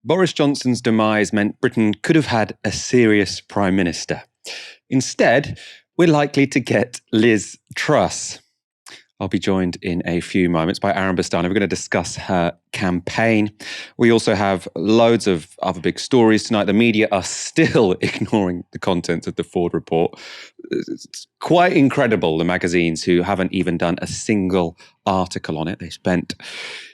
Boris Johnson's demise meant Britain could have had a serious Prime Minister. Instead, we're likely to get Liz Truss. I'll be joined in a few moments by Aaron Bastani. We're going to discuss her campaign. We also have loads of other big stories tonight. The media are still ignoring the contents of the Forde report. It's quite incredible, the magazines who haven't even done a single article on it. They spent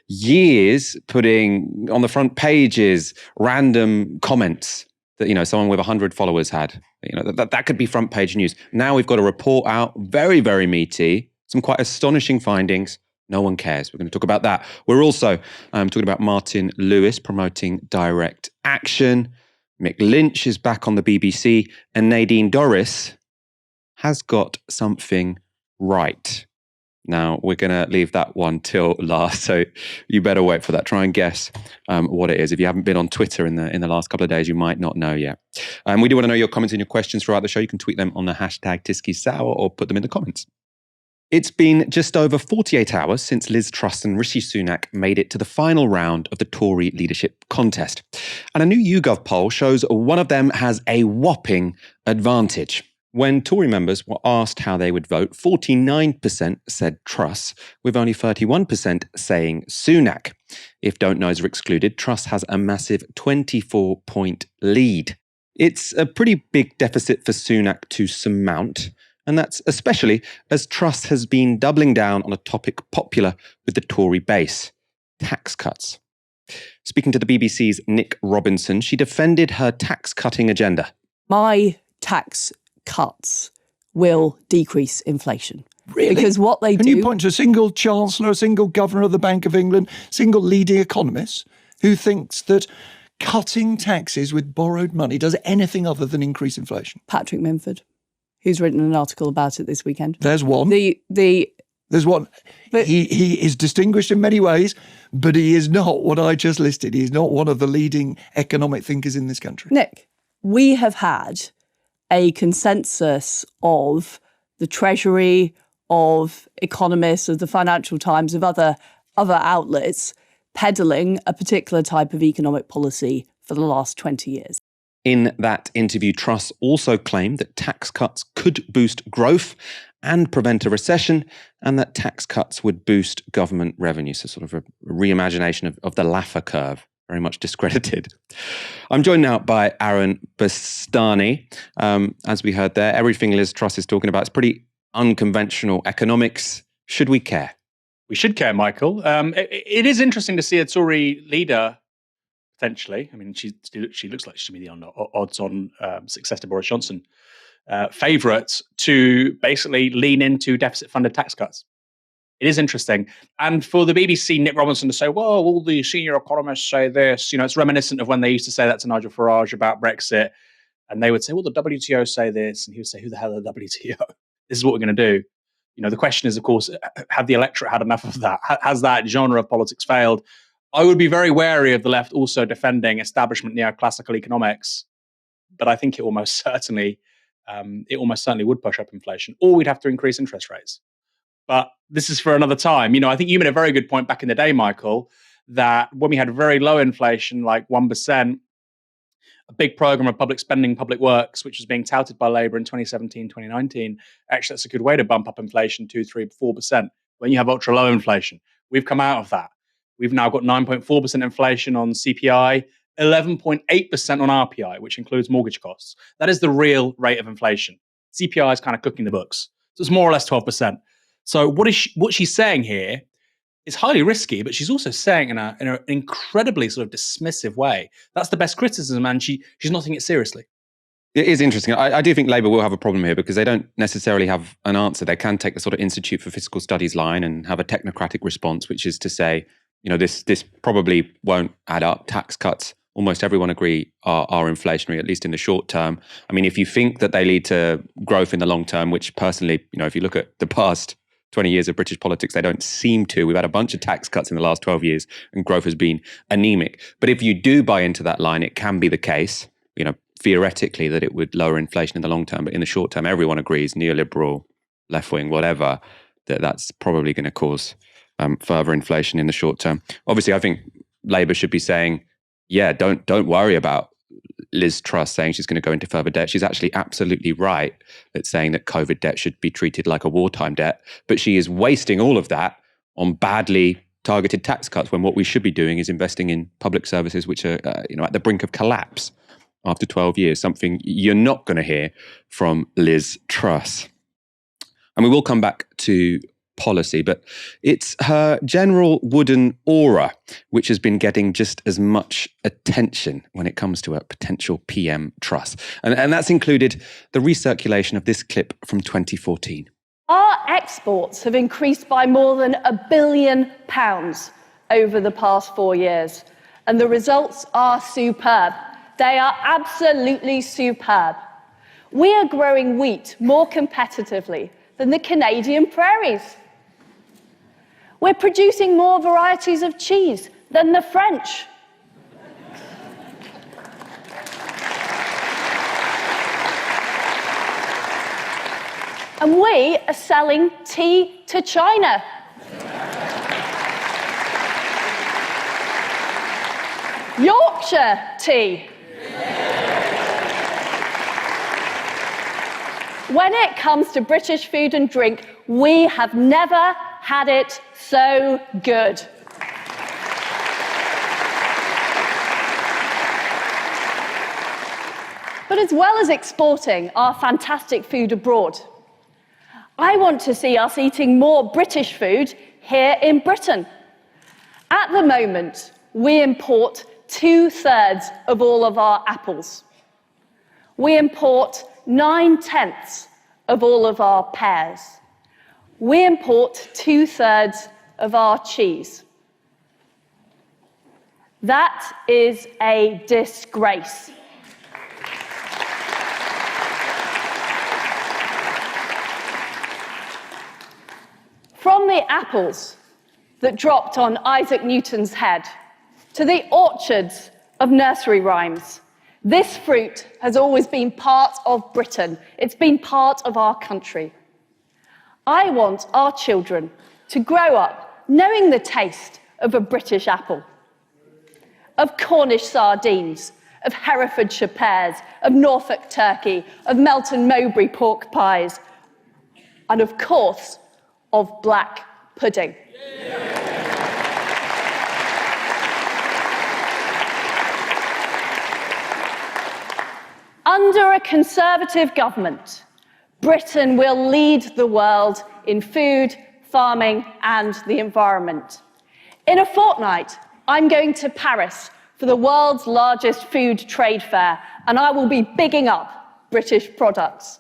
years putting on the front pages random comments that, someone with 100 followers had. That could be front page news. Now we've got a report out, very, very meaty. Some quite astonishing findings. No one cares. We're going to talk about that. We're also talking about Martin Lewis promoting direct action. Mick Lynch is back on the BBC. And Nadine Dorries has got something right. Now, we're going to leave that one till last, so you better wait for that. Try and guess what it is. If you haven't been on Twitter in the last couple of days, you might not know yet. We do want to know your comments and your questions throughout the show. You can tweet them on the hashtag #TiskiSour or put them in the comments. It's been just over 48 hours since Liz Truss and Rishi Sunak made it to the final round of the Tory leadership contest. And a new YouGov poll shows one of them has a whopping advantage. When Tory members were asked how they would vote, 49% said Truss, with only 31% saying Sunak. If don't knows are excluded, Truss has a massive 24-point lead. It's a pretty big deficit for Sunak to surmount. And that's especially as Truss has been doubling down on a topic popular with the Tory base, tax cuts. Speaking to the BBC's Nick Robinson, she defended her tax-cutting agenda. My tax cuts will decrease inflation. Really? Because what they Can do... you point to a single chancellor, a single governor of the Bank of England, single leading economist who thinks that cutting taxes with borrowed money does anything other than increase inflation? Patrick Minford, who's written an article about it this weekend. There's one. There's one. But he is distinguished in many ways, but he is not what I just listed. He's not one of the leading economic thinkers in this country. Nick, we have had a consensus of the Treasury, of economists, of the Financial Times, of other outlets peddling a particular type of economic policy for the last 20 years. In that interview, Truss also claimed that tax cuts could boost growth and prevent a recession, and that tax cuts would boost government revenue. So sort of a reimagination of the Laffer curve, very much discredited. I'm joined now by Aaron Bastani. As we heard there, everything Liz Truss is talking about is pretty unconventional economics. Should we care? We should care, Michael. It is interesting to see a Tory leader, potentially. I mean, she looks like she should be the odds-on success to Boris Johnson favourite to basically lean into deficit-funded tax cuts. It is interesting. And for the BBC, Nick Robinson to say, well, all the senior economists say this, it's reminiscent of when they used to say that to Nigel Farage about Brexit. And they would say, well, the WTO say this. And he would say, who the hell are the WTO? This is what we're going to do. The question is, of course, have the electorate had enough of that? Has that genre of politics failed? I would be very wary of the left also defending establishment neoclassical economics. But I think it almost certainly would push up inflation, or we'd have to increase interest rates. But this is for another time. I think you made a very good point back in the day, Michael, that when we had very low inflation, like 1%, a big program of public spending, public works, which was being touted by Labour in 2017, 2019, actually that's a good way to bump up inflation 2, 3, 4% when you have ultra low inflation. We've come out of that. We've now got 9.4% inflation on CPI, 11.8% on RPI, which includes mortgage costs. That is the real rate of inflation. CPI is kind of cooking the books. So it's more or less 12%. So what she's saying here is highly risky, but she's also saying in an incredibly sort of dismissive way. That's the best criticism, and she's not taking it seriously. It is interesting. I do think Labour will have a problem here because they don't necessarily have an answer. They can take the sort of Institute for Fiscal Studies line and have a technocratic response, which is to say, this probably won't add up. Tax cuts, almost everyone agree, are inflationary, at least in the short term. I mean, if you think that they lead to growth in the long term, which personally, if you look at the past 20 years of British politics, they don't seem to. We've had a bunch of tax cuts in the last 12 years and growth has been anemic. But if you do buy into that line, it can be the case, theoretically, that it would lower inflation in the long term. But in the short term, everyone agrees, neoliberal, left-wing, whatever, that's probably going to cause further inflation in the short term. Obviously, I think Labour should be saying, yeah, don't worry about Liz Truss saying she's going to go into further debt. She's actually absolutely right at saying that COVID debt should be treated like a wartime debt, but she is wasting all of that on badly targeted tax cuts when what we should be doing is investing in public services which are at the brink of collapse after 12 years, something you're not going to hear from Liz Truss. And we will come back to policy, but it's her general wooden aura which has been getting just as much attention when it comes to a potential PM Truss. And that's included the recirculation of this clip from 2014. Our exports have increased by more than £1 billion over the past 4 years, and the results are superb. They are absolutely superb. We are growing wheat more competitively than the Canadian prairies. We're producing more varieties of cheese than the French. And we are selling tea to China. Yorkshire tea. When it comes to British food and drink, we have never had it so good. But as well as exporting our fantastic food abroad, I want to see us eating more British food here in Britain. At the moment, we import 2/3 of all of our apples. We import 9/10 of all of our pears. We import 2/3 of our cheese. That is a disgrace. From the apples that dropped on Isaac Newton's head to the orchards of nursery rhymes, this fruit has always been part of Britain. It's been part of our country. I want our children to grow up knowing the taste of a British apple, of Cornish sardines, of Herefordshire pears, of Norfolk turkey, of Melton Mowbray pork pies, and of course, of black pudding. Under a Conservative government, Britain will lead the world in food, farming, and the environment. In a fortnight, I'm going to Paris for the world's largest food trade fair, and I will be bigging up British products.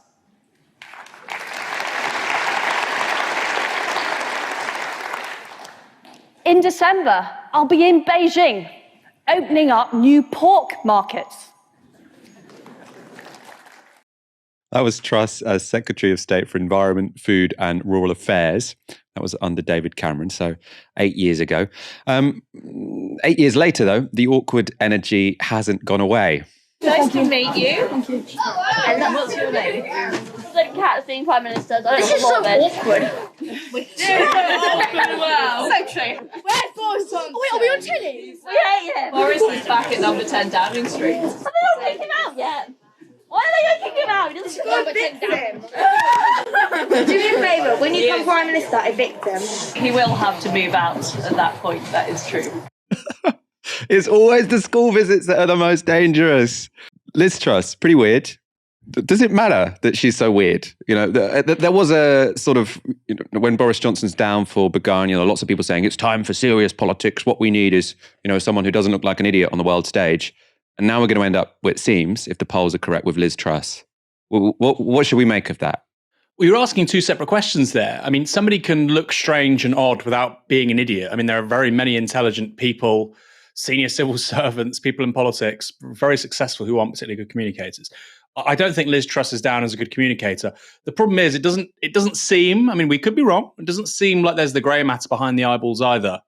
In December, I'll be in Beijing, opening up new pork markets. That was Truss as Secretary of State for Environment, Food and Rural Affairs. That was under David Cameron, so 8 years ago. 8 years later, though, the awkward energy hasn't gone away. Nice to meet you. Thank you. And what's your name? The cat's being Prime Minister. This is so awkward. Wow. So true. Where's Boris Johnson? Wait, are we on telly? We hate him. Boris is back at number 10 Downing Street. Have they not kicked him out yet? Why are they not kicking him out? He doesn't number 10 Downing. Do me a favour, when you become Prime Minister, evict him. He will have to move out at that point, that is true. It's always the school visits that are the most dangerous. Liz Truss, pretty weird. Does it matter that she's so weird? You know, there was a sort of, when Boris Johnson's downfall began, lots of people saying it's time for serious politics. What we need is, someone who doesn't look like an idiot on the world stage. And now we're going to end up, it seems, if the polls are correct, with Liz Truss. What should we make of that? Well, you're asking two separate questions there. I mean, somebody can look strange and odd without being an idiot. I mean, there are very many intelligent people, senior civil servants, people in politics, very successful who aren't particularly good communicators. I don't think Liz Truss is down as a good communicator. The problem is it doesn't seem, I mean, we could be wrong. It doesn't seem like there's the grey matter behind the eyeballs either.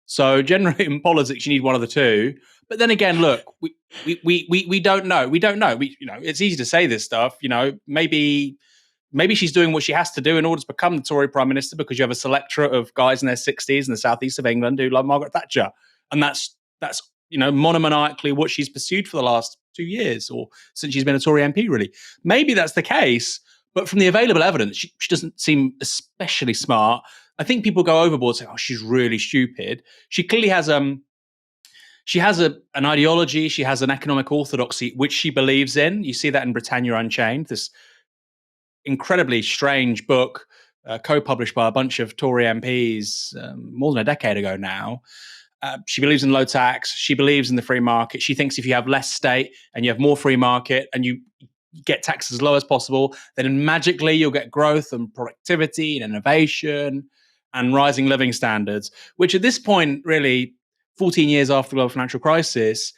So generally in politics, you need one of the two. But then again, look, we don't know. We don't know. It's easy to say this stuff. Maybe she's doing what she has to do in order to become the Tory Prime Minister, because you have a selectorate of guys in their 60s in the southeast of England who love Margaret Thatcher, and that's monomaniacally what she's pursued for the last 2 years or since she's been a Tory MP, really. Maybe that's the case, but from the available evidence, she doesn't seem especially smart. I think people go overboard saying, oh, she's really stupid. She clearly has an ideology. She has an economic orthodoxy, which she believes in. You see that in Britannia Unchained, this incredibly strange book co-published by a bunch of Tory MPs more than a decade ago now. She believes in low tax. She believes in the free market. She thinks if you have less state and you have more free market and you get taxes as low as possible, then magically you'll get growth and productivity and innovation and rising living standards, which at this point, really, 14 years after the global financial crisis,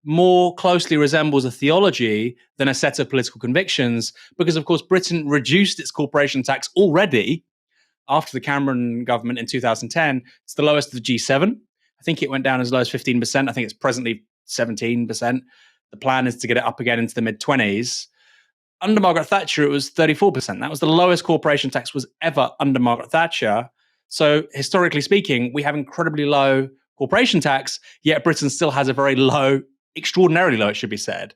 more closely resembles a theology than a set of political convictions, because, of course, Britain reduced its corporation tax already after the Cameron government in 2010. It's the lowest of the G7. I think it went down as low as 15%. I think it's presently 17%. The plan is to get it up again into the mid-20s. Under Margaret Thatcher, it was 34%. That was the lowest corporation tax was ever under Margaret Thatcher. So historically speaking, we have incredibly low corporation tax, yet Britain still has a very low, extraordinarily low, it should be said,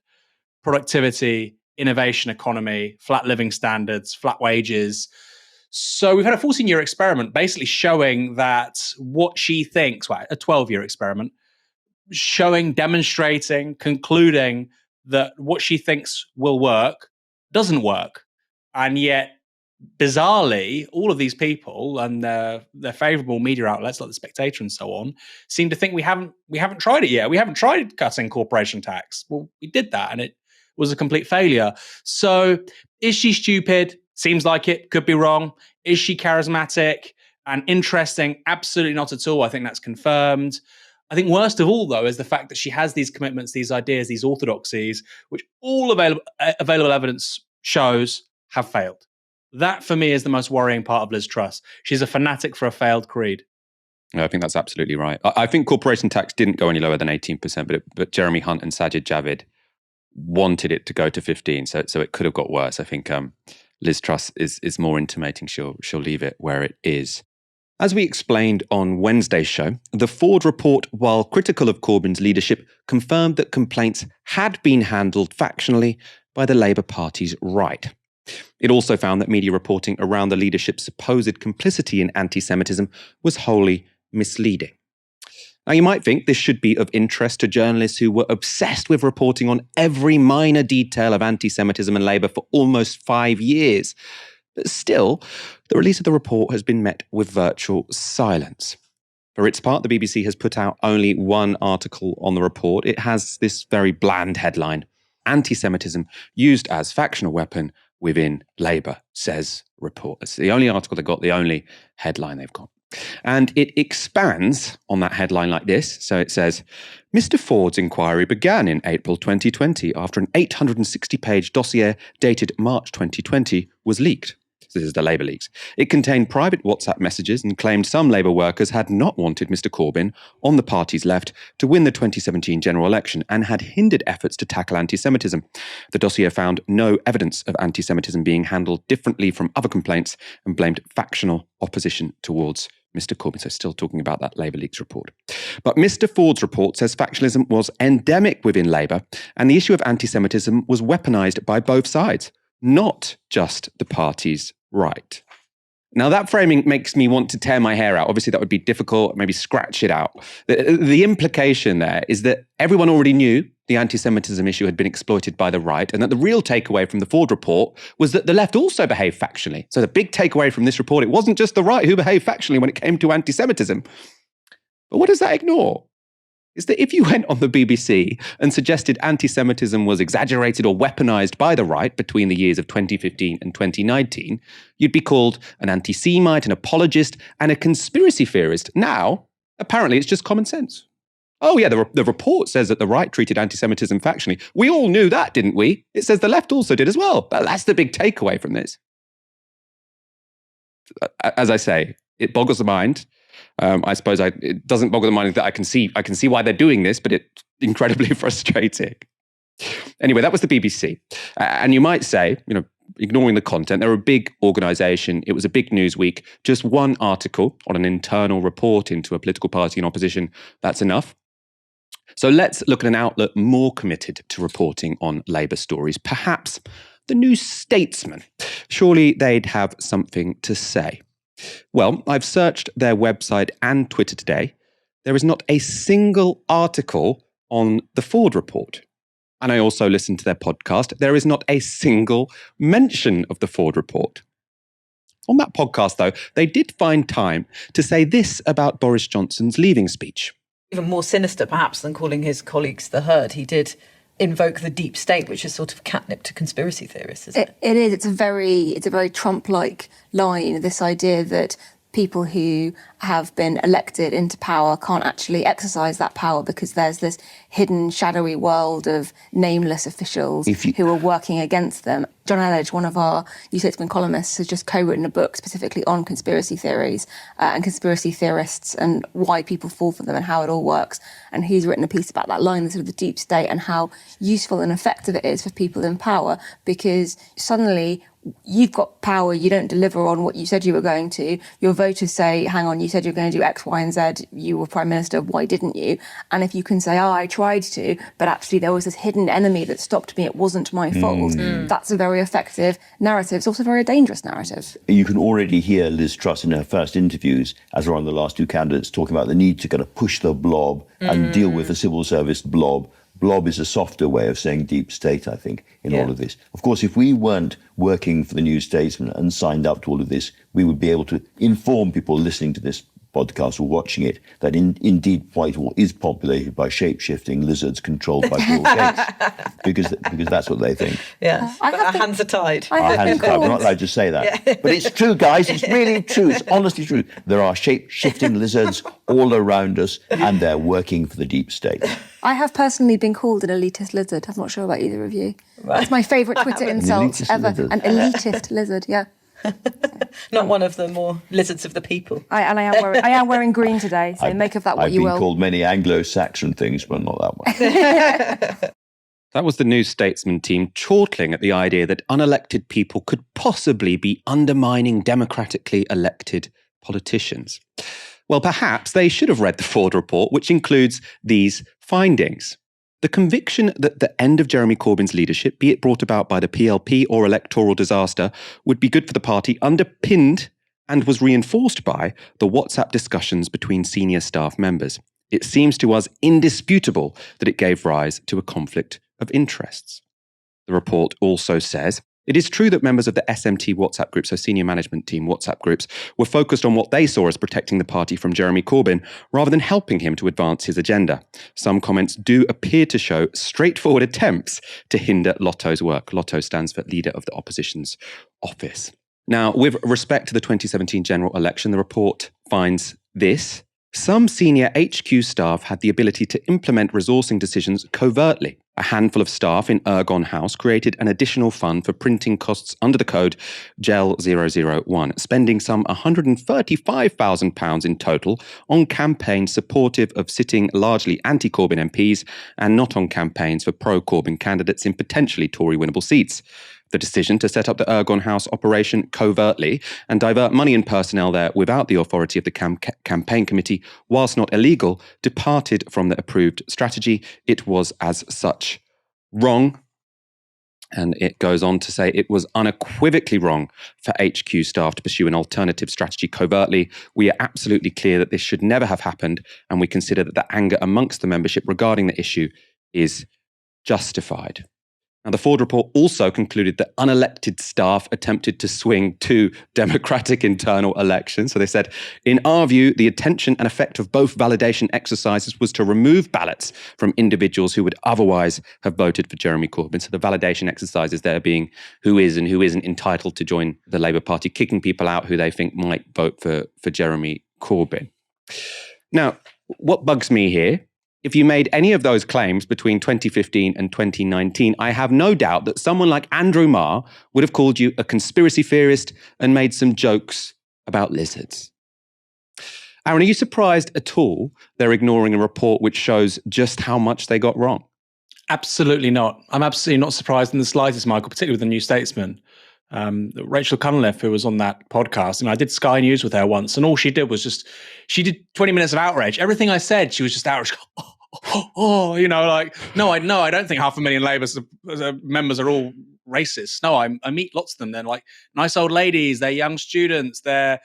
productivity, innovation economy, flat living standards, flat wages. So we've had a 14-year experiment basically showing that what she thinks, well, a 12-year experiment, demonstrating, concluding that what she thinks will work doesn't work. And yet, bizarrely, all of these people and their favorable media outlets like The Spectator and so on seem to think we haven't tried it yet. We haven't tried cutting corporation tax. Well, we did that and it was a complete failure. So is she stupid? Seems like it. Could be wrong. Is she charismatic and interesting? Absolutely not at all. I think that's confirmed. I think worst of all, though, is the fact that she has these commitments, these ideas, these orthodoxies, which all available evidence shows have failed. That, for me, is the most worrying part of Liz Truss. She's a fanatic for a failed creed. I think that's absolutely right. I think corporation tax didn't go any lower than 18%, but Jeremy Hunt and Sajid Javid wanted it to go to 15%, so it could have got worse. I think Liz Truss is more intimating she'll leave it where it is. As we explained on Wednesday's show, the Forde report, while critical of Corbyn's leadership, confirmed that complaints had been handled factionally by the Labour Party's right. It also found that media reporting around the leadership's supposed complicity in anti-Semitism was wholly misleading. Now, you might think this should be of interest to journalists who were obsessed with reporting on every minor detail of anti-Semitism in Labour for almost 5 years. But still, the release of the report has been met with virtual silence. For its part, the BBC has put out only one article on the report. It has this very bland headline: "Anti-Semitism used as factional weapon within Labour," says report. It's the only article they've got, the only headline they've got. And it expands on that headline like this. So it says, "Mr. Forde's inquiry began in April 2020 after an 860-page dossier dated March 2020 was leaked." This is the Labour leaks. "It contained private WhatsApp messages and claimed some Labour workers had not wanted Mr. Corbyn, on the party's left, to win the 2017 general election and had hindered efforts to tackle anti-Semitism. The dossier found no evidence of anti-Semitism being handled differently from other complaints and blamed factional opposition towards Mr. Corbyn." So still talking about that Labour leaks report. But Mr. Forde's report says factionalism was endemic within Labour and the issue of anti-Semitism was weaponised by both sides, not just the party's right. Now, that framing makes me want to tear my hair out. Obviously, that would be difficult, maybe scratch it out. The implication there is that everyone already knew the anti-Semitism issue had been exploited by the right, and that the real takeaway from the Forde report was that the left also behaved factionally. So the big takeaway from this report, it wasn't just the right who behaved factionally when it came to anti-Semitism. But what does that ignore? Is that if you went on the BBC and suggested anti-Semitism was exaggerated or weaponized by the right between the years of 2015 and 2019, you'd be called an anti-Semite, an apologist, and a conspiracy theorist. Now, apparently, it's just common sense. Oh yeah, the report says that the right treated anti-Semitism factionally. We all knew that, didn't we? It says the left also did as well. But that's the big takeaway from this. As I say, it boggles the mind. I suppose it doesn't boggle the mind that I can see why they're doing this, but it's incredibly frustrating. Anyway, that was the BBC. And you might say, ignoring the content, they're a big organisation. It was a big news week. Just one article on an internal report into a political party in opposition, that's enough. So let's look at an outlet more committed to reporting on Labour stories, perhaps the New Statesman. Surely they'd have something to say. Well, I've searched their website and Twitter today. There is not a single article on the Forde report. And I also listened to their podcast. There is not a single mention of the Forde report. On that podcast, though, they did find time to say this about Boris Johnson's leaving speech. Even more sinister, perhaps, than calling his colleagues the herd, he did invoke the deep state, which is sort of catnip to conspiracy theorists, isn't it? It is. It's a very Trump-like line, this idea that people who have been elected into power can't actually exercise that power because there's this hidden, shadowy world of nameless officials who are working against them. John Elledge, one of our New Statesman columnists, has just co-written a book specifically on conspiracy theories and conspiracy theorists and why people fall for them and how it all works. And he's written a piece about that line, the sort of the deep state, and how useful and effective it is for people in power, because suddenly you've got power, you don't deliver on what you said you were going to. Your voters say, hang on, you said you were going to do X, Y, and Z. You were Prime Minister, why didn't you? And if you can say, I tried to, but actually there was this hidden enemy that stopped me, it wasn't my fault, that's a very effective narrative. It's also a very dangerous narrative. You can already hear Liz Truss in her first interviews, as one of the last two candidates, talking about the need to kind of push the blob and deal with the civil service blob. Blob is a softer way of saying deep state, I think, in all of this. Of course, if we weren't working for the New Statesman and signed up to all of this, we would be able to inform people listening to this podcast or watching it that indeed Whitehall is populated by shape-shifting lizards controlled by Bill Gates, because that's what they think. Yeah, but our hands are tied. Our hands are tied. We're not allowed to say that. Yeah. But it's true, guys. It's really true. It's honestly true. There are shape-shifting lizards all around us, and they're working for the deep state. I have personally been called an elitist lizard. I'm not sure about either of you. Right. That's my favourite Twitter insult ever. Lizard. An elitist lizard, yeah. Not one of the more lizards of the people. I am wearing green today, so make of that what you will. I've been called many Anglo-Saxon things, but not that one. That was the New Statesman team chortling at the idea that unelected people could possibly be undermining democratically elected politicians. Well, perhaps they should have read the Forde report, which includes these findings. The conviction that the end of Jeremy Corbyn's leadership, be it brought about by the PLP or electoral disaster, would be good for the party, underpinned and was reinforced by the WhatsApp discussions between senior staff members. It seems to us indisputable that it gave rise to a conflict of interests. The report also says, it is true that members of the SMT WhatsApp group, so senior management team WhatsApp groups, were focused on what they saw as protecting the party from Jeremy Corbyn rather than helping him to advance his agenda. Some comments do appear to show straightforward attempts to hinder Lotto's work. Lotto stands for Leader of the Opposition's Office. Now, with respect to the 2017 general election, the report finds this. Some senior HQ staff had the ability to implement resourcing decisions covertly. A handful of staff in Ergon House created an additional fund for printing costs under the code GEL 001, spending some £135,000 in total on campaigns supportive of sitting largely anti-Corbyn MPs and not on campaigns for pro-Corbyn candidates in potentially Tory-winnable seats. The decision to set up the Ergon House operation covertly and divert money and personnel there without the authority of the campaign committee, whilst not illegal, departed from the approved strategy. It was as such wrong. And it goes on to say it was unequivocally wrong for HQ staff to pursue an alternative strategy covertly. We are absolutely clear that this should never have happened, and we consider that the anger amongst the membership regarding the issue is justified. Now, the Forde report also concluded that unelected staff attempted to swing two democratic internal elections. So they said, in our view, the intention and effect of both validation exercises was to remove ballots from individuals who would otherwise have voted for Jeremy Corbyn. So the validation exercises there being who is and who isn't entitled to join the Labour Party, kicking people out who they think might vote for Jeremy Corbyn. Now, what bugs me here, if you made any of those claims between 2015 and 2019, I have no doubt that someone like Andrew Marr would have called you a conspiracy theorist and made some jokes about lizards. Aaron, are you surprised at all they're ignoring a report which shows just how much they got wrong? Absolutely not. I'm absolutely not surprised in the slightest, Michael, particularly with the New Statesman. Rachel Cunliffe, who was on that podcast, and I did Sky News with her once, and all she did was she did 20 minutes of outrage. Everything I said, she was just outraged. no, I don't think 500,000 Labour members are all racist. No, I meet lots of them. They're like nice old ladies. They're young students. They're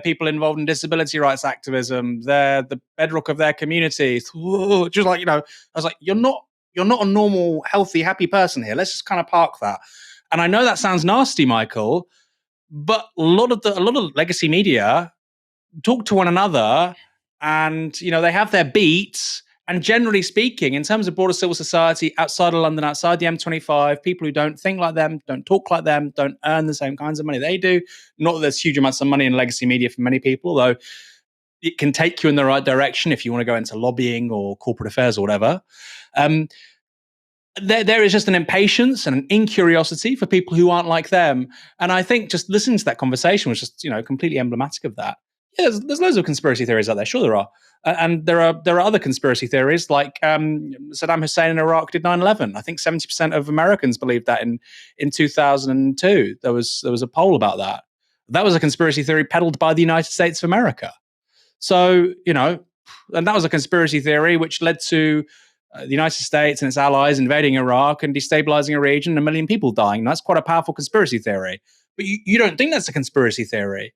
people involved in disability rights activism. They're the bedrock of their community. Just like, I was like, you're not a normal, healthy, happy person here. Let's just kind of park that. And I know that sounds nasty, Michael, but a lot of legacy media talk to one another, and they have their beats. And generally speaking, in terms of broader civil society outside of London, outside the M25, people who don't think like them, don't talk like them, don't earn the same kinds of money they do. Not that there's huge amounts of money in legacy media for many people, though it can take you in the right direction if you want to go into lobbying or corporate affairs or whatever. There is just an impatience and an incuriosity for people who aren't like them. And I think just listening to that conversation was just, completely emblematic of that. Yeah, there's loads of conspiracy theories out there. Sure, there are. And there are other conspiracy theories, like Saddam Hussein in Iraq did 9/11. I think 70% of Americans believed that in 2002. There was a poll about that. That was a conspiracy theory peddled by the United States of America. So, and that was a conspiracy theory which led to the United States and its allies invading Iraq and destabilizing a region and 1 million people dying. That's quite a powerful conspiracy theory. But you don't think that's a conspiracy theory.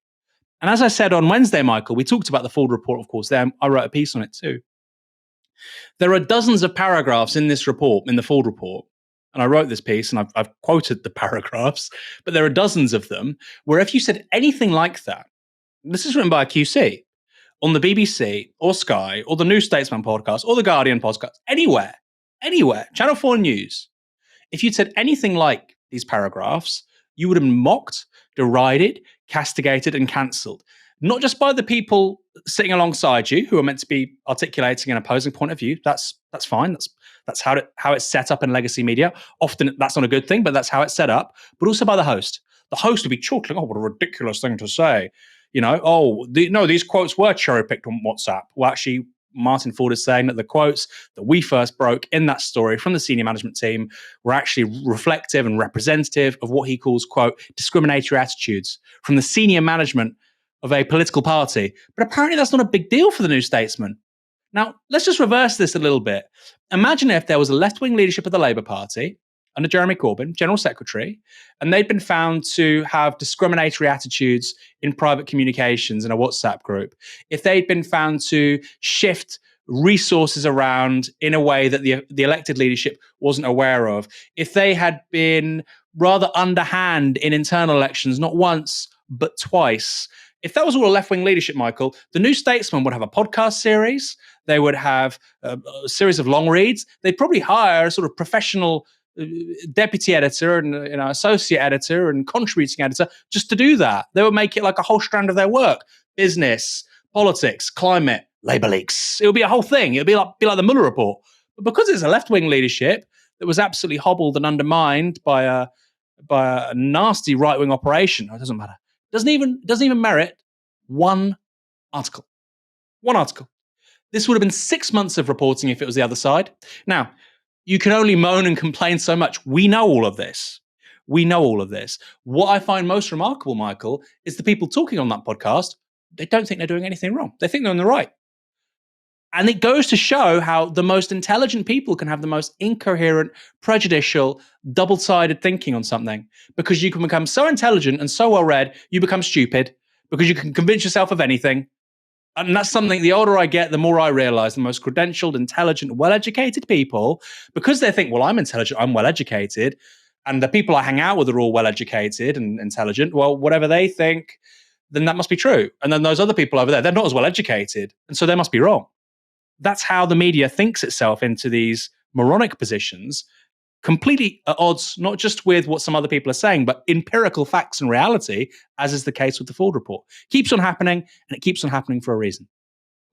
And as I said on Wednesday, Michael, we talked about the Forde report, of course. There, I wrote a piece on it too. There are dozens of paragraphs in this report, in the Forde report, and I wrote this piece and I've quoted the paragraphs, but there are dozens of them where if you said anything like that, this is written by a QC, on the BBC or Sky or the New Statesman podcast or the Guardian podcast, anywhere, Channel 4 News, if you'd said anything like these paragraphs, you would have been mocked, derided, castigated, and cancelled. Not just by the people sitting alongside you who are meant to be articulating an opposing point of view. That's fine. That's how it's set up in legacy media. Often that's not a good thing, but that's how it's set up. But also by the host. The host would be chuckling, what a ridiculous thing to say. These quotes were cherry-picked on WhatsApp. Well, actually, Martin Forde is saying that the quotes that we first broke in that story from the senior management team were actually reflective and representative of what he calls, quote, discriminatory attitudes from the senior management of a political party. But apparently that's not a big deal for the New Statesman. Now, let's just reverse this a little bit. Imagine if there was a left-wing leadership of the Labour Party under Jeremy Corbyn, General Secretary, and they'd been found to have discriminatory attitudes in private communications in a WhatsApp group. If they'd been found to shift resources around in a way that the elected leadership wasn't aware of. If they had been rather underhand in internal elections, not once, but twice. If that was all a left-wing leadership, Michael, the New Statesman would have a podcast series. They would have a series of long reads. They'd probably hire a sort of professional deputy editor and associate editor and contributing editor just to do that. They would make it like a whole strand of their work. Business, politics, climate, Labour leaks. It would be a whole thing. It would be like the Mueller report. But because it's a left-wing leadership that was absolutely hobbled and undermined by a nasty right-wing operation, it doesn't matter. Doesn't even merit one article. One article. This would have been 6 months of reporting if it was the other side. Now, you can only moan and complain so much. We know all of this. What I find most remarkable, Michael, is the people talking on that podcast, they don't think they're doing anything wrong. They think they're on the right. And it goes to show how the most intelligent people can have the most incoherent, prejudicial, double-sided thinking on something. Because you can become so intelligent and so well-read, you become stupid because you can convince yourself of anything. And that's something, the older I get, the more I realize the most credentialed, intelligent, well-educated people, because they think, well, I'm intelligent, I'm well-educated, and the people I hang out with are all well-educated and intelligent, well, whatever they think, then that must be true. And then those other people over there, they're not as well-educated, and so they must be wrong. That's how the media thinks itself into these moronic positions, completely at odds, not just with what some other people are saying, but empirical facts and reality, as is the case with the Forde report. Keeps on happening, and it keeps on happening for a reason.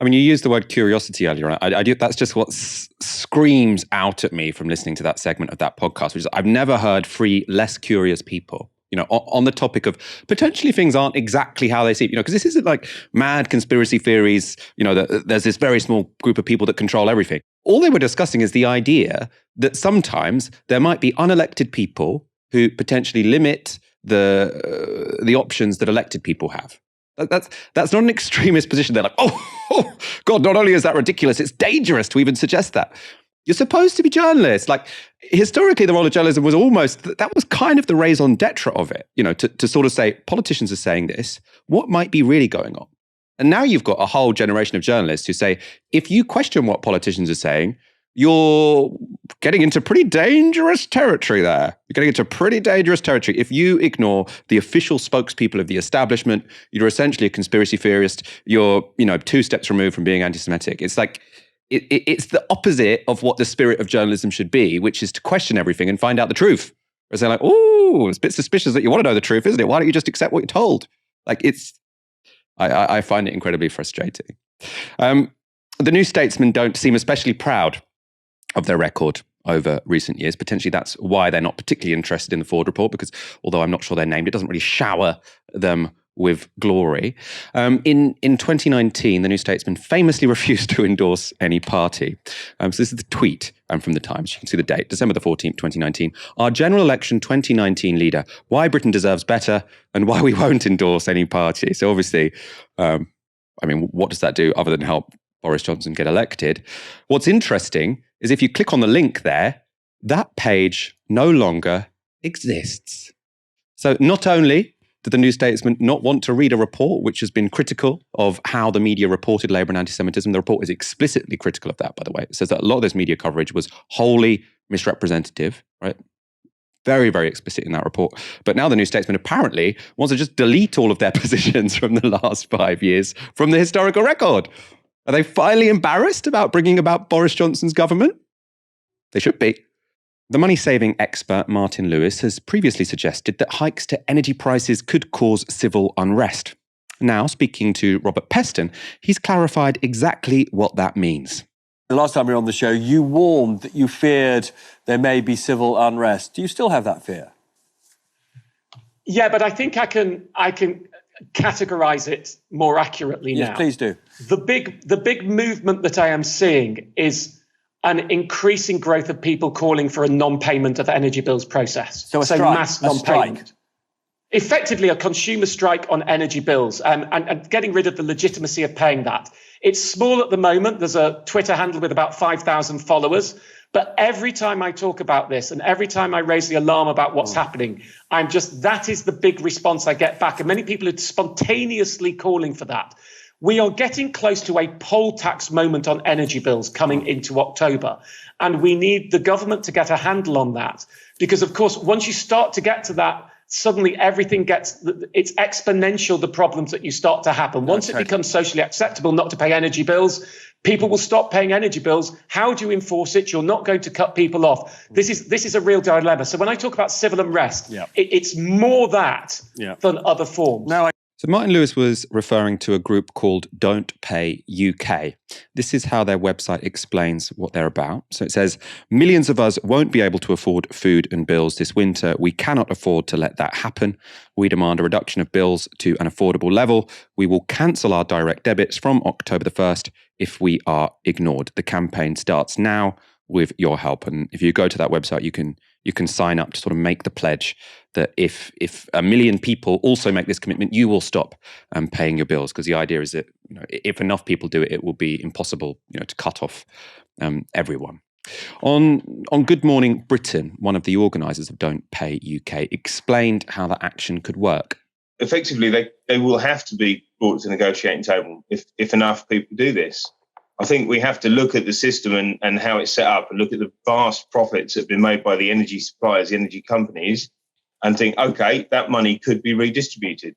I mean, you used the word curiosity earlier on. I do. That's just what screams out at me from listening to that segment of that podcast, which is I've never heard three less curious people, on the topic of potentially things aren't exactly how they seem, because this isn't like mad conspiracy theories, that there's this very small group of people that control everything. All they were discussing is the idea that sometimes there might be unelected people who potentially limit the options that elected people have. That's not an extremist position. They're like, oh, God, not only is that ridiculous, it's dangerous to even suggest that. You're supposed to be journalists. Like, historically, the role of journalism was that was kind of the raison d'etre of it, to sort of say, politicians are saying this, what might be really going on? And now you've got a whole generation of journalists who say, if you question what politicians are saying, you're getting into pretty dangerous territory there. You're getting into pretty dangerous territory. If you ignore the official spokespeople of the establishment, you're essentially a conspiracy theorist. You're, 2 steps removed from being anti-Semitic. It's like, it's the opposite of what the spirit of journalism should be, which is to question everything and find out the truth. Whereas they're like, oh, it's a bit suspicious that you want to know the truth, isn't it? Why don't you just accept what you're told? Like, I find it incredibly frustrating. The New Statesman don't seem especially proud of their record over recent years. Potentially that's why they're not particularly interested in the Forde report, because although I'm not sure they're named, it doesn't really shower them with glory. In 2019, the New Statesman famously refused to endorse any party. So this is the tweet from the Times. You can see the date, December the 14th, 2019. Our general election 2019 leader, why Britain deserves better and why we won't endorse any party. So obviously, what does that do other than help Boris Johnson get elected? What's interesting is if you click on the link there, that page no longer exists. So not only did the New Statesman not want to read a report which has been critical of how the media reported Labour and anti-Semitism, the report is explicitly critical of that, by the way. It says that a lot of this media coverage was wholly misrepresentative, right? Very, very explicit in that report. But now the New Statesman apparently wants to just delete all of their positions from the last 5 years from the historical record. Are they finally embarrassed about bringing about Boris Johnson's government? They should be. The money-saving expert Martin Lewis has previously suggested that hikes to energy prices could cause civil unrest. Now, speaking to Robert Peston, he's clarified exactly what that means. The last time we were on the show, you warned that you feared there may be civil unrest. Do you still have that fear? Yeah, but I think I can categorize it more accurately now. Yes, please do. The big movement that I am seeing is an increasing growth of people calling for a non-payment of energy bills process. So a strike, mass non-payment. strike. Effectively a consumer strike on energy bills and getting rid of the legitimacy of paying that. It's small at the moment. There's a Twitter handle with about 5,000 followers. But every time I talk about this and every time I raise the alarm about what's happening, that is the big response I get back. And many people are spontaneously calling for that. We are getting close to a poll tax moment on energy bills coming into October. And we need the government to get a handle on that. Because, of course, once you start to get to that, suddenly everything it's exponential, the problems that you start to happen. Once it becomes socially acceptable not to pay energy bills, people will stop paying energy bills. How do you enforce it? You're not going to cut people off. This is a real dilemma. So when I talk about civil unrest, it's more that than other forms. So Martin Lewis was referring to a group called Don't Pay UK. This is how their website explains what they're about. So it says, millions of us won't be able to afford food and bills this winter. We cannot afford to let that happen. We demand a reduction of bills to an affordable level. We will cancel our direct debits from October the 1st if we are ignored. The campaign starts now with your help. And if you go to that website, you can sign up to sort of make the pledge that if 1 million people also make this commitment, you will stop paying your bills. Because the idea is that if enough people do it, it will be impossible to cut off everyone. On Good Morning Britain, one of the organisers of Don't Pay UK explained how that action could work. Effectively, they will have to be brought to the negotiating table if enough people do this. I think we have to look at the system and how it's set up and look at the vast profits that have been made by the energy suppliers, the energy companies, and think, OK, that money could be redistributed.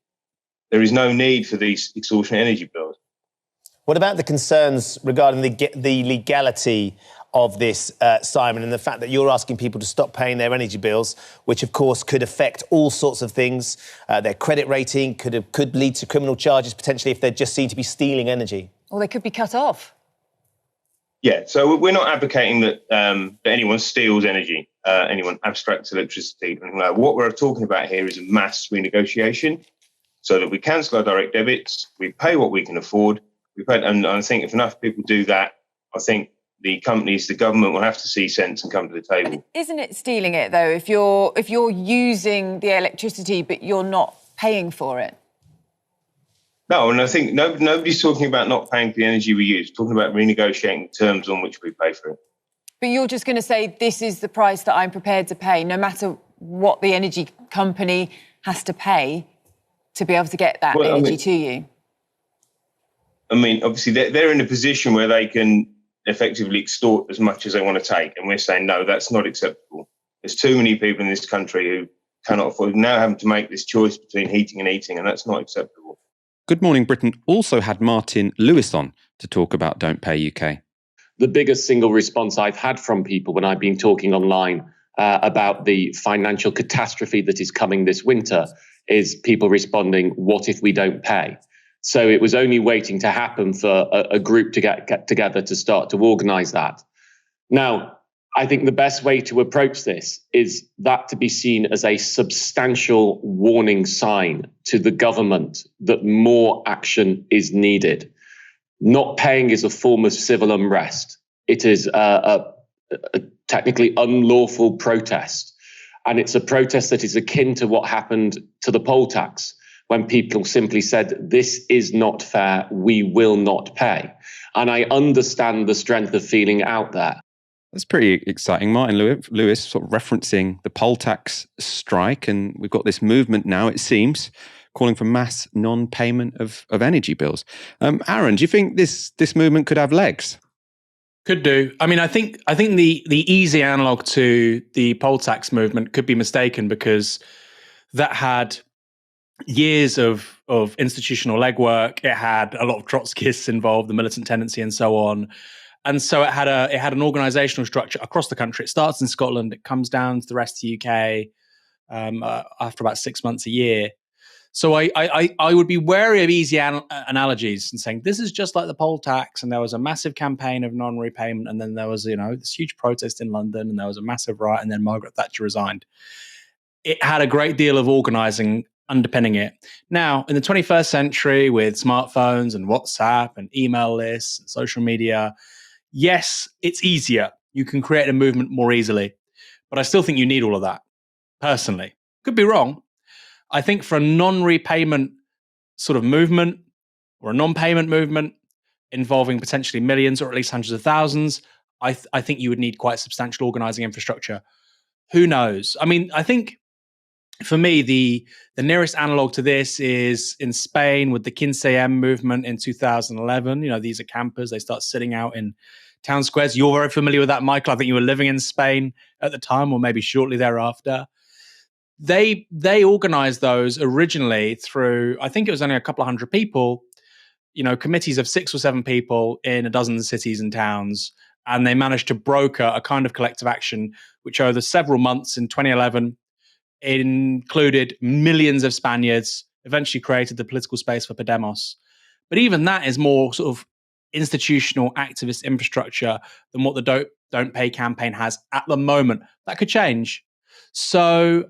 There is no need for these extortionate energy bills. What about the concerns regarding the legality of this, Simon, and the fact that you're asking people to stop paying their energy bills, which, of course, could affect all sorts of things? Their credit rating could lead to criminal charges, potentially, if they're just seen to be stealing energy. Or they could be cut off. Yeah, so we're not advocating that anyone steals energy, anyone abstracts electricity. What we're talking about here is a mass renegotiation so that we cancel our direct debits, we pay what we can afford. And I think if enough people do that, I think the companies, the government will have to see sense and come to the table. Isn't it stealing it, though, if you're using the electricity but you're not paying for it? No, and I think nobody's talking about not paying for the energy we use, talking about renegotiating terms on which we pay for it. But you're just going to say, this is the price that I'm prepared to pay, no matter what the energy company has to pay to be able to get that energy to you. I mean, obviously, they're in a position where they can effectively extort as much as they want to take. And we're saying, no, that's not acceptable. There's too many people in this country who cannot afford, now having to make this choice between heating and eating, and that's not acceptable. Good Morning Britain also had Martin Lewis on to talk about Don't Pay UK. The biggest single response I've had from people when I've been talking online about the financial catastrophe that is coming this winter is people responding, what if we don't pay? So it was only waiting to happen for a group to get together to start to organise that. Now, I think the best way to approach this is that to be seen as a substantial warning sign to the government that more action is needed. Not paying is a form of civil unrest. It is a technically unlawful protest. And it's a protest that is akin to what happened to the poll tax, when people simply said, this is not fair, we will not pay. And I understand the strength of feeling out there. That's pretty exciting. Martin Lewis sort of referencing the poll tax strike. And we've got this movement now, it seems, calling for mass non-payment of energy bills. Aaron, do you think this movement could have legs? Could do. I mean, I think the easy analog to the poll tax movement could be mistaken, because that had years of institutional legwork. It had a lot of Trotskyists involved, the militant tendency and so on. And so it had an organizational structure across the country. It starts in Scotland, it comes down to the rest of the UK after about 6 months a year. So I would be wary of easy analogies and saying this is just like the poll tax, and there was a massive campaign of non-repayment, and then there was this huge protest in London, and there was a massive riot, and then Margaret Thatcher resigned. It had a great deal of organising underpinning it. Now, in the 21st century, with smartphones and WhatsApp and email lists and social media, yes, it's easier. You can create a movement more easily, but I still think you need all of that. Personally, could be wrong. I think for a non-repayment sort of movement, or a non-payment movement involving potentially millions or at least hundreds of thousands, I think you would need quite substantial organising infrastructure. Who knows? I mean, I think for me, the nearest analog to this is in Spain with the 15M movement in 2011. These are campers. They start sitting out in town squares. You're very familiar with that, Michael. I think you were living in Spain at the time, or maybe shortly thereafter. They organized those originally through, I think it was only a couple of hundred people, committees of 6 or 7 people in a dozen cities and towns. And they managed to broker a kind of collective action, which over several months in 2011, included millions of Spaniards, eventually created the political space for Podemos. But even that is more sort of institutional activist infrastructure than what the Don't Pay campaign has at the moment. That could change. So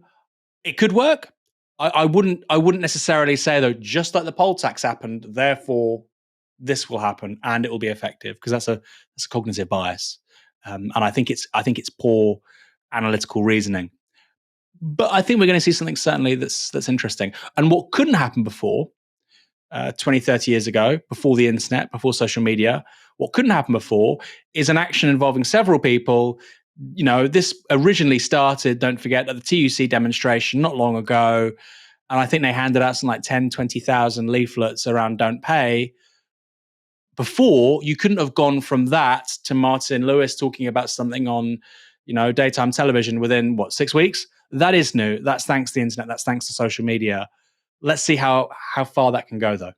it could work. I wouldn't necessarily say, though, just like the poll tax happened, therefore this will happen and it will be effective, because that's a cognitive bias. And I think it's poor analytical reasoning. But I think we're going to see something certainly that's interesting. And what couldn't happen before, 20, 30 years ago, before the internet, before social media, what couldn't happen before is an action involving several people. This originally started, don't forget, at the TUC demonstration not long ago. And I think they handed out some like 10, 20,000 leaflets around Don't Pay. Before, you couldn't have gone from that to Martin Lewis talking about something on, daytime television within, 6 weeks? That is new. That's thanks to the internet. That's thanks to social media. Let's see how far that can go, though.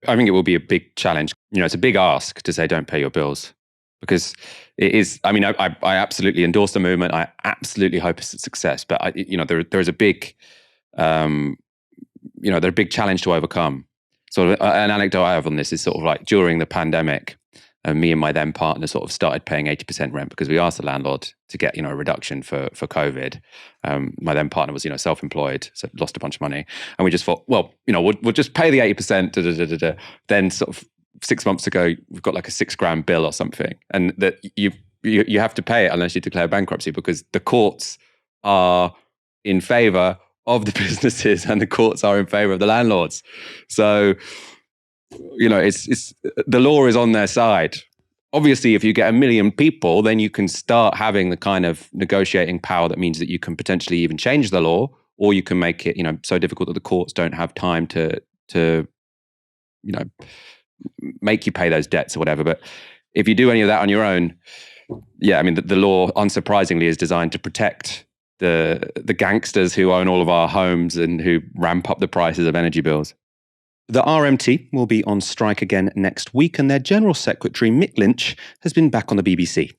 I think it will be a big challenge. It's a big ask to say don't pay your bills, because it is. I mean, I absolutely endorse the movement. I absolutely hope it's a success. But there is a big, there's a big challenge to overcome. Sort of an anecdote I have on this is sort of like during the pandemic, me and my then partner sort of started paying 80% rent because we asked the landlord to get, a reduction for COVID. My then partner was, self-employed, so lost a bunch of money. And we just thought, well, we'll just pay the 80%. Then sort of 6 months ago, we've got like a $6,000 bill or something. And that you have to pay it unless you declare bankruptcy, because the courts are in favor of the businesses and the courts are in favor of the landlords. So it's the law is on their side. Obviously, if you get 1 million people, then you can start having the kind of negotiating power that means that you can potentially even change the law, or you can make it, so difficult that the courts don't have time to make you pay those debts or whatever. But if you do any of that on your own, the law, unsurprisingly, is designed to protect the gangsters who own all of our homes and who ramp up the prices of energy bills. The RMT will be on strike again next week, and their General Secretary, Mick Lynch, has been back on the BBC.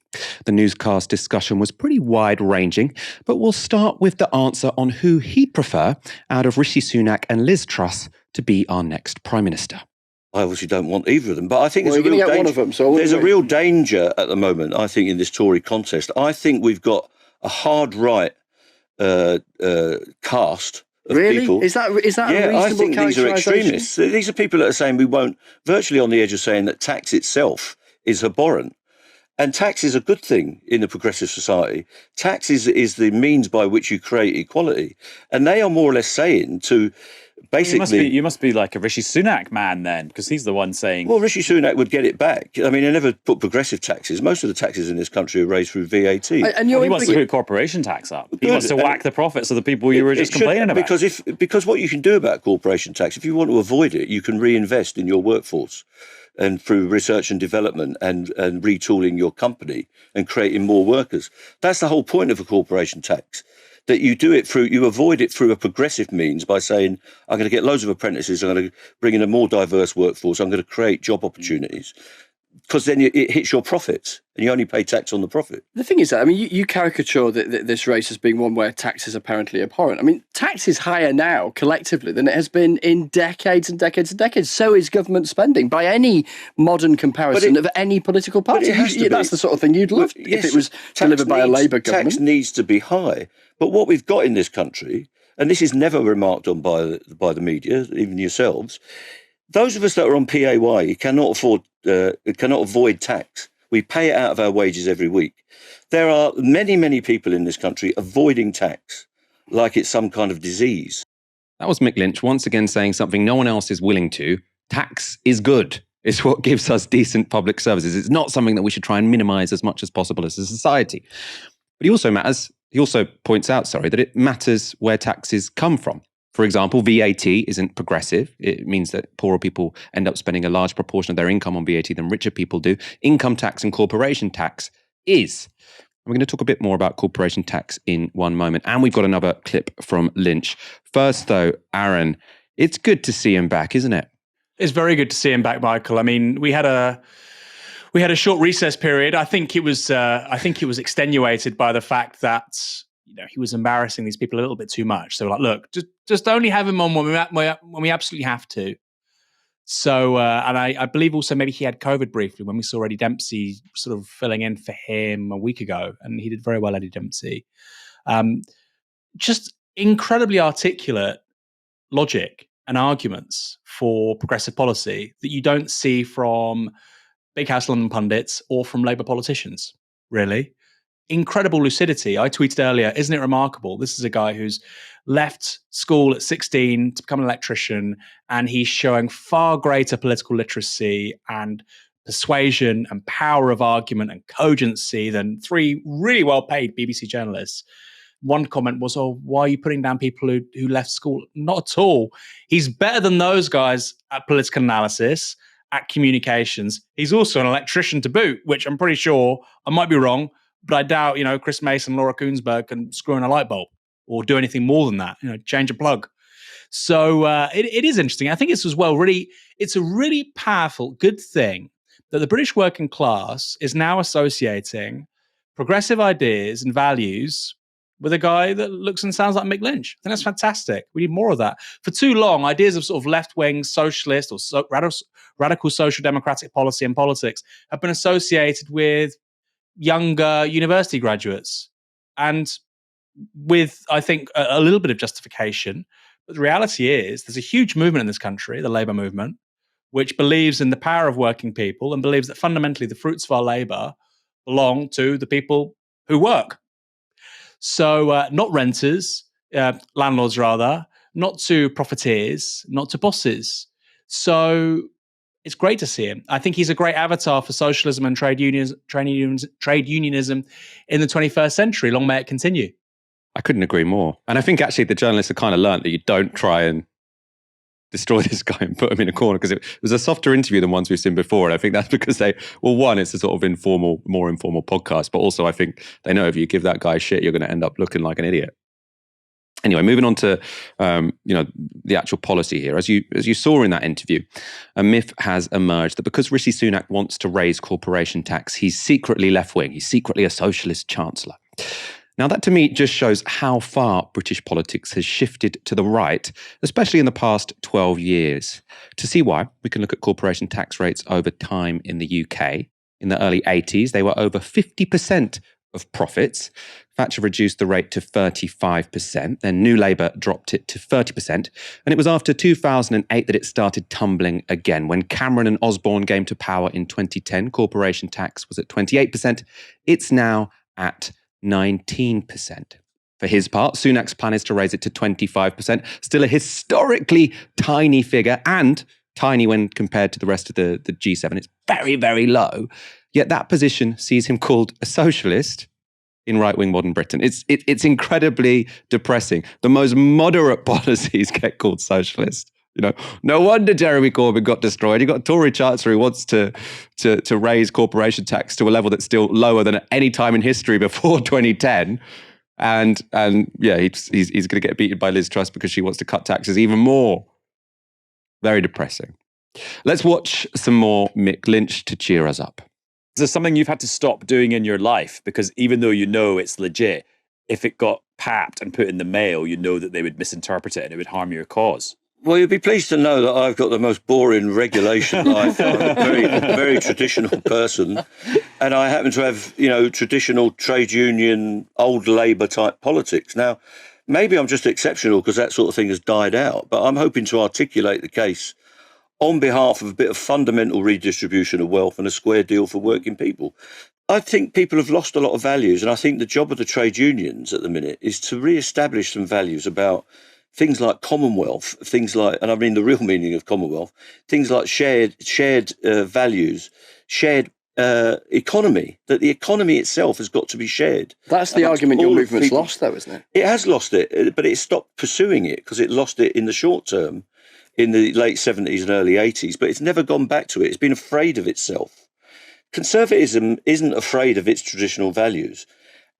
The newscast discussion was pretty wide-ranging, but we'll start with the answer on who he'd prefer out of Rishi Sunak and Liz Truss to be our next Prime Minister. I obviously don't want either of them, but I think you're going to get one of them. So there's a real danger at the moment, I think, in this Tory contest. I think we've got a hard right cast of people. Is that a reasonable I think these are characterisation? extremists. These are people that are saying we won't, virtually on the edge of saying that tax itself is abhorrent. And tax is a good thing in a progressive society. Tax is the means by which you create equality. And they are more or less saying to basically... You must be like a Rishi Sunak man then, because he's the one saying... Well, Rishi Sunak would get it back. I mean, they never put progressive taxes. Most of the taxes in this country are raised through VAT. And he wants to put corporation tax up. He wants to whack the profits of the people you were just complaining about. Because what you can do about corporation tax, if you want to avoid it, you can reinvest in your workforce and through research and development and retooling your company and creating more workers. That's the whole point of a corporation tax. That you avoid it through a progressive means by saying, I'm going to get loads of apprentices, I'm going to bring in a more diverse workforce, I'm going to create job opportunities. Because then it hits your profits and you only pay tax on the profit. The thing is that, you caricature this race as being one where tax is apparently abhorrent. Tax is higher now collectively than it has been in decades and decades and decades. So is government spending by any modern comparison of any political party. That's the sort of thing you'd love if it was delivered by a Labour government. Tax needs to be high. But what we've got in this country, and this is never remarked on by the media, even yourselves, those of us that are on PAYE cannot avoid tax. We pay it out of our wages every week. There are many, many people in this country avoiding tax like it's some kind of disease. That was Mick Lynch once again saying something no one else is willing to. Tax is good. It's what gives us decent public services. It's not something that we should try and minimise as much as possible as a society. But he also points out, that it matters where taxes come from. For example, VAT isn't progressive. It means that poorer people end up spending a large proportion of their income on VAT than richer people do. Income tax and corporation tax is. We're going to talk a bit more about corporation tax in one moment. And we've got another clip from Lynch. First, though, Aaron, it's good to see him back, isn't it? It's very good to see him back, Michael. We had a short recess period. I think it was extenuated by the fact that he was embarrassing these people a little bit too much. So look, just only have him on when we absolutely have to. So, and I believe also maybe he had COVID briefly when we saw Eddie Dempsey sort of filling in for him a week ago, and he did very well, Eddie Dempsey. Just incredibly articulate logic and arguments for progressive policy that you don't see from Big House London pundits or from Labour politicians, really. Incredible lucidity. I tweeted earlier, isn't it remarkable? This is a guy who's left school at 16 to become an electrician, and he's showing far greater political literacy and persuasion and power of argument and cogency than three really well-paid BBC journalists. One comment was, why are you putting down people who left school? Not at all. He's better than those guys at political analysis, at communications. He's also an electrician to boot, which I'm pretty sure, I might be wrong, but I doubt, Chris Mason, Laura Koonsberg can screw in a light bulb or do anything more than that, change a plug. So it is interesting. I think it's as well it's a really powerful, good thing that the British working class is now associating progressive ideas and values with a guy that looks and sounds like Mick Lynch. I think that's fantastic. We need more of that. For too long, ideas of sort of left-wing socialist or radical social democratic policy and politics have been associated with younger university graduates, and with, I think, a little bit of justification. But the reality is there's a huge movement in this country, the Labour movement, which believes in the power of working people and believes that fundamentally the fruits of our labour belong to the people who work. So not renters, landlords rather, not to profiteers, not to bosses. So it's great to see him. I think he's a great avatar for socialism and trade unionism in the 21st century. Long may it continue. I couldn't agree more. And I think actually the journalists have kind of learned that you don't try and destroy this guy and put him in a corner, because it was a softer interview than ones we've seen before. And I think that's because one, it's a sort of more informal podcast, but also I think they know if you give that guy shit, you're going to end up looking like an idiot. Anyway, moving on to the actual policy here. As you saw in that interview, a myth has emerged that because Rishi Sunak wants to raise corporation tax, he's secretly left-wing. He's secretly a socialist chancellor. Now, that to me just shows how far British politics has shifted to the right, especially in the past 12 years. To see why, we can look at corporation tax rates over time in the UK. In the early 80s, they were over 50% of profits. Thatcher reduced the rate to 35%. Then New Labour dropped it to 30%. And it was after 2008 that it started tumbling again. When Cameron and Osborne came to power in 2010, corporation tax was at 28%. It's now at 19%. For his part, Sunak's plan is to raise it to 25%, still a historically tiny figure, and tiny when compared to the rest of the G7. It's very, very low. Yet that position sees him called a socialist in right-wing modern Britain. It's incredibly depressing. The most moderate policies get called socialist. No wonder Jeremy Corbyn got destroyed. You got a Tory chancellor who wants to raise corporation tax to a level that's still lower than at any time in history before 2010. And yeah, he's going to get beaten by Liz Truss because she wants to cut taxes even more. Very depressing. Let's watch some more Mick Lynch to cheer us up. Is there something you've had to stop doing in your life? Because even though you know it's legit, if it got papped and put in the mail, you know that they would misinterpret it and it would harm your cause. Well, you'll be pleased to know that I've got the most boring regulation life. I'm a very traditional person. And I happen to have, traditional trade union, old Labour type politics. Now, maybe I'm just exceptional because that sort of thing has died out, but I'm hoping to articulate the case on behalf of a bit of fundamental redistribution of wealth and a square deal for working people. I think people have lost a lot of values, and I think the job of the trade unions at the minute is to re-establish some values about things like commonwealth, things like, and I mean the real meaning of commonwealth, things like shared values, shared economy, that the economy itself has got to be shared. That's the argument your movement's lost, though, isn't it? It has lost it, but it stopped pursuing it because it lost it in the short term in the late 70s and early 80s, but it's never gone back to it. It's been afraid of itself. Conservatism isn't afraid of its traditional values.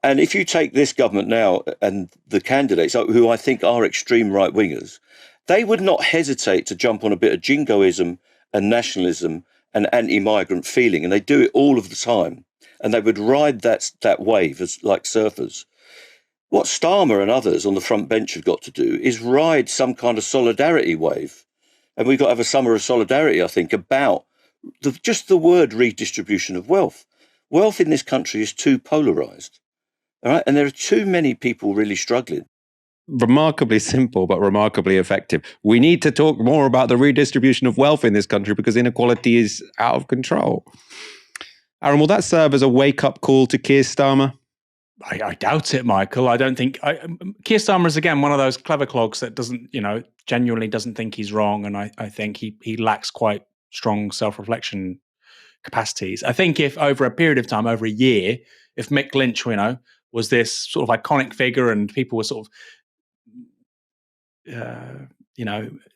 And if you take this government now and the candidates, who I think are extreme right-wingers, they would not hesitate to jump on a bit of jingoism and nationalism and anti-migrant feeling, and they do it all of the time. And they would ride that wave as like surfers. What Starmer and others on the front bench have got to do is ride some kind of solidarity wave. And we've got to have a summer of solidarity, I think, about just the word redistribution of wealth. Wealth in this country is too polarised. All right, and there are too many people really struggling. Remarkably simple, but remarkably effective. We need to talk more about the redistribution of wealth in this country because inequality is out of control. Aaron, will that serve as a wake-up call to Keir Starmer? I doubt it, Michael. I don't think Keir Starmer is again one of those clever clogs that doesn't, genuinely doesn't think he's wrong, and I think he lacks quite strong self-reflection capacities. I think if over a period of time, over a year, if Mick Lynch, was this sort of iconic figure and people were sort of,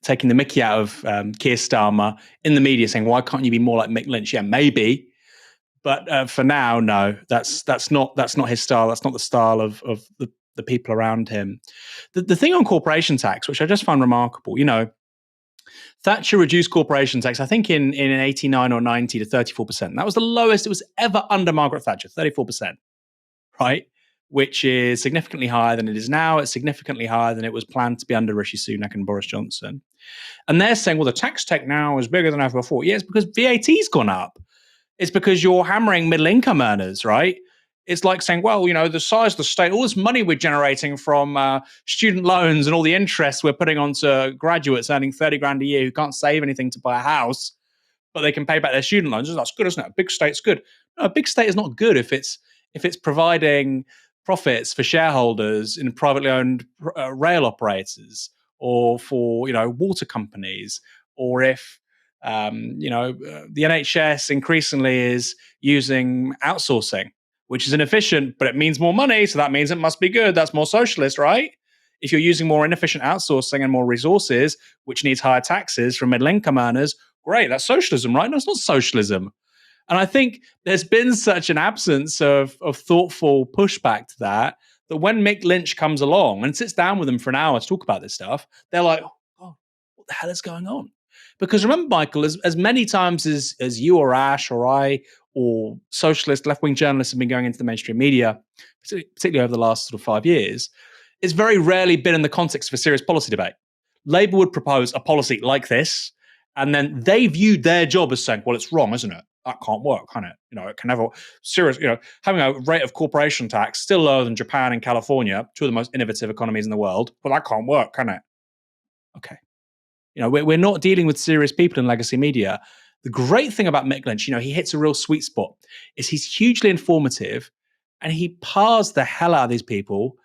taking the mickey out of Keir Starmer in the media, saying, "Why can't you be more like Mick Lynch?" Yeah, maybe. But for now, no, that's not his style. That's not the style of the people around him. The thing on corporation tax, which I just found remarkable, Thatcher reduced corporation tax, I think in 89 or 90 to 34%. That was the lowest it was ever under Margaret Thatcher, 34%, right? Which is significantly higher than it is now. It's significantly higher than it was planned to be under Rishi Sunak and Boris Johnson. And they're saying, well, the tax take now is bigger than ever before. Yeah, it's because VAT's gone up. It's because you're hammering middle income earners, right? It's like saying, well, the size of the state, all this money we're generating from student loans and all the interest we're putting onto graduates earning 30 grand a year who can't save anything to buy a house, but they can pay back their student loans. That's good, isn't it? A big state's good. No, a big state is not good if it's providing profits for shareholders in privately owned rail operators or for, water companies, or if The NHS increasingly is using outsourcing, which is inefficient, but it means more money. So that means it must be good. That's more socialist, right? If you're using more inefficient outsourcing and more resources, which needs higher taxes from middle income earners, great. That's socialism, right? No, it's not socialism. And I think there's been such an absence of thoughtful pushback to that when Mick Lynch comes along and sits down with them for an hour to talk about this stuff, they're like, oh, God, what the hell is going on? Because remember, Michael, as many times as you or Ash or I or socialist left-wing journalists have been going into the mainstream media, particularly over the last sort of 5 years, it's very rarely been in the context of a serious policy debate. Labour would propose a policy like this, and then they viewed their job as saying, well, it's wrong, isn't it? That can't work, can it? It can never having a rate of corporation tax still lower than Japan and California, two of the most innovative economies in the world. Well, that can't work, can it? Okay. We're not dealing with serious people in legacy media. The great thing about Mick Lynch, he hits a real sweet spot, is he's hugely informative and he pars the hell out of these people,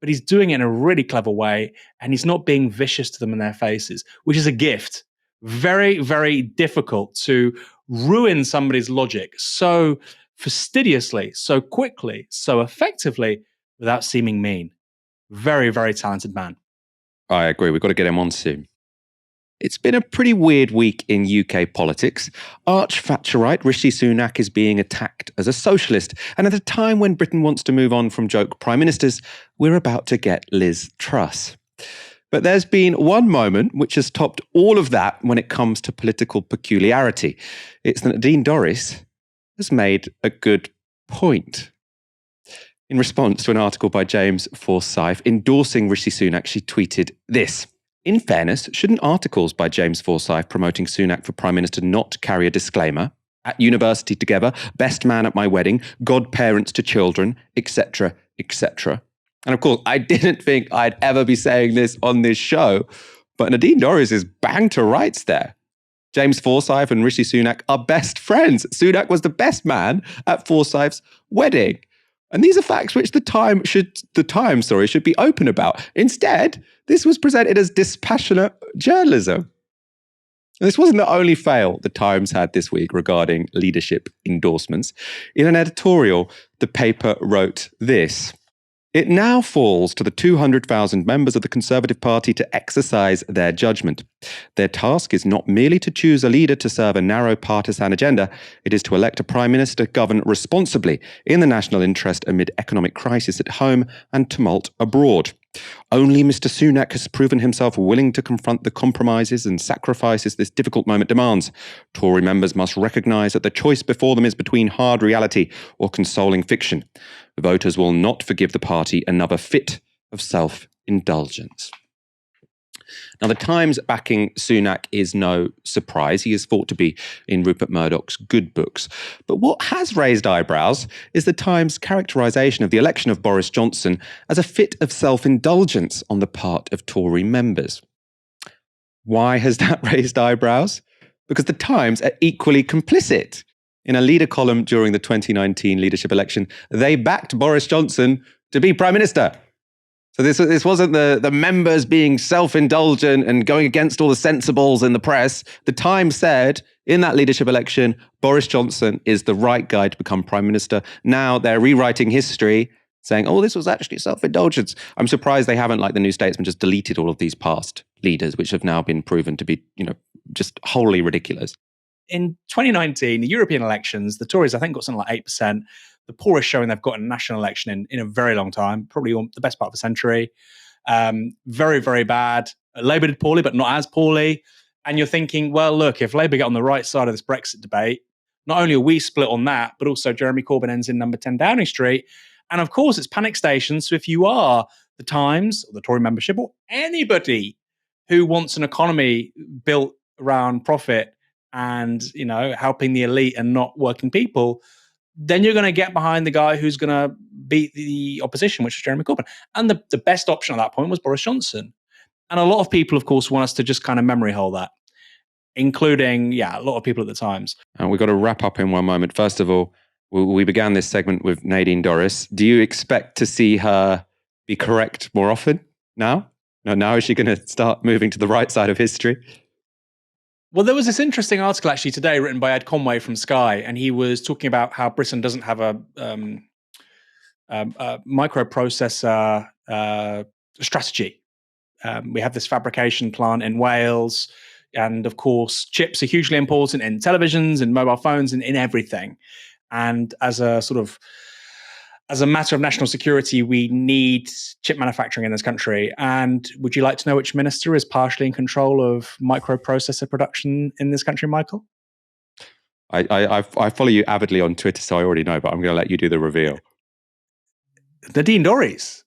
but he's doing it in a really clever way and he's not being vicious to them in their faces, which is a gift. Very, very difficult to ruin somebody's logic so fastidiously, so quickly, so effectively without seeming mean. Very, very talented man. I agree. We've got to get him on soon. It's been a pretty weird week in UK politics. Arch-Thatcherite Rishi Sunak is being attacked as a socialist. And at a time when Britain wants to move on from joke prime ministers, we're about to get Liz Truss. But there's been one moment which has topped all of that when it comes to political peculiarity. It's that Nadine Dorries has made a good point. In response to an article by James Forsyth endorsing Rishi Sunak, she tweeted this. In fairness, shouldn't articles by James Forsyth promoting Sunak for Prime Minister not carry a disclaimer? At university together, best man at my wedding, godparents to children, etc., etc. And of course, I didn't think I'd ever be saying this on this show, but Nadine Dorries is bang to rights there. James Forsyth and Rishi Sunak are best friends. Sunak was the best man at Forsyth's wedding. And these are facts which the Times should be open about. Instead, this was presented as dispassionate journalism. And this wasn't the only fail the Times had this week regarding leadership endorsements. In an editorial, the paper wrote this. It now falls to the 200,000 members of the Conservative Party to exercise their judgment. Their task is not merely to choose a leader to serve a narrow partisan agenda, it is to elect a Prime Minister govern responsibly in the national interest amid economic crisis at home and tumult abroad. Only Mr. Sunak has proven himself willing to confront the compromises and sacrifices this difficult moment demands. Tory members must recognise that the choice before them is between hard reality or consoling fiction. The voters will not forgive the party another fit of self-indulgence. Now, the Times backing Sunak is no surprise. He is thought to be in Rupert Murdoch's good books. But what has raised eyebrows is the Times' characterisation of the election of Boris Johnson as a fit of self-indulgence on the part of Tory members. Why has that raised eyebrows? Because the Times are equally complicit. In a leader column during the 2019 leadership election, they backed Boris Johnson to be Prime Minister. So this wasn't the members being self-indulgent and going against all the sensibles in the press. The Times said in that leadership election, Boris Johnson is the right guy to become Prime Minister. Now they're rewriting history, saying, oh, this was actually self-indulgence. I'm surprised they haven't, like the New Statesman, just deleted all of these past leaders, which have now been proven to be, just wholly ridiculous. In 2019, the European elections, the Tories, I think, got something like 8%. The poorest showing they've got in a national election in a very long time, probably the best part of a century. Very, very bad. Labour did poorly, but not as poorly. And you're thinking, well, look, if Labour get on the right side of this Brexit debate, not only are we split on that, but also Jeremy Corbyn ends in number 10 Downing Street. And of course, it's panic stations. So if you are the Times or the Tory membership or anybody who wants an economy built around profit and, helping the elite and not working people, then you're going to get behind the guy who's going to beat the opposition, which is Jeremy Corbyn. And the best option at that point was Boris Johnson. And a lot of people, of course, want us to just kind of memory hole that, including, a lot of people at the Times. And we've got to wrap up in one moment. First of all, we began this segment with Nadine Dorries. Do you expect to see her be correct more often now? Now is she going to start moving to the right side of history? Well, there was this interesting article actually today written by Ed Conway from Sky, and he was talking about how Britain doesn't have a microprocessor strategy. We have this fabrication plant in Wales, and of course, chips are hugely important in televisions, in mobile phones, and in everything. And as a matter of national security, we need chip manufacturing in this country. And would you like to know which minister is partially in control of microprocessor production in this country, Michael? I follow you avidly on Twitter, so I already know, but I'm going to let you do the reveal. Nadine Dorries.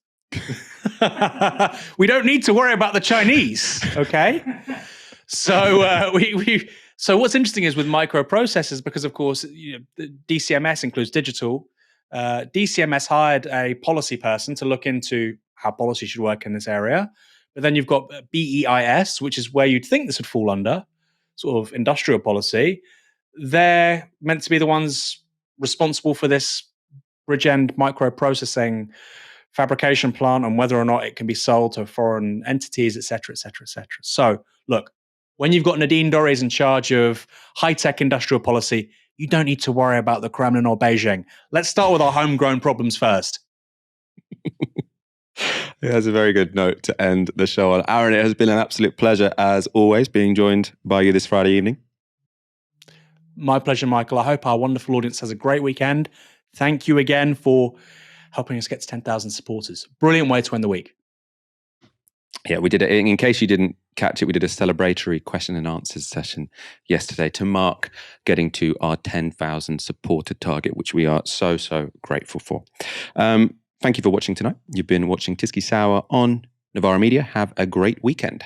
We don't need to worry about the Chinese, okay? So so what's interesting is with microprocessors, because of course DCMS includes digital. DCMS hired a policy person to look into how policy should work in this area. But then you've got BEIS, which is where you'd think this would fall under, sort of industrial policy. They're meant to be the ones responsible for this bridge-end microprocessing fabrication plant and whether or not it can be sold to foreign entities, et cetera, et cetera, et cetera. So look, when you've got Nadine Dorries in charge of high-tech industrial policy, you don't need to worry about the Kremlin or Beijing. Let's start with our homegrown problems first. That's a very good note to end the show on. Aaron, it has been an absolute pleasure, as always, being joined by you this Friday evening. My pleasure, Michael. I hope our wonderful audience has a great weekend. Thank you again for helping us get to 10,000 supporters. Brilliant way to end the week. Yeah, we did it. In case you didn't catch it, we did a celebratory question and answers session yesterday to mark getting to our 10,000 supporter target, which we are so, so grateful for. Thank you for watching tonight. You've been watching Tysky Sour on Novara Media. Have a great weekend.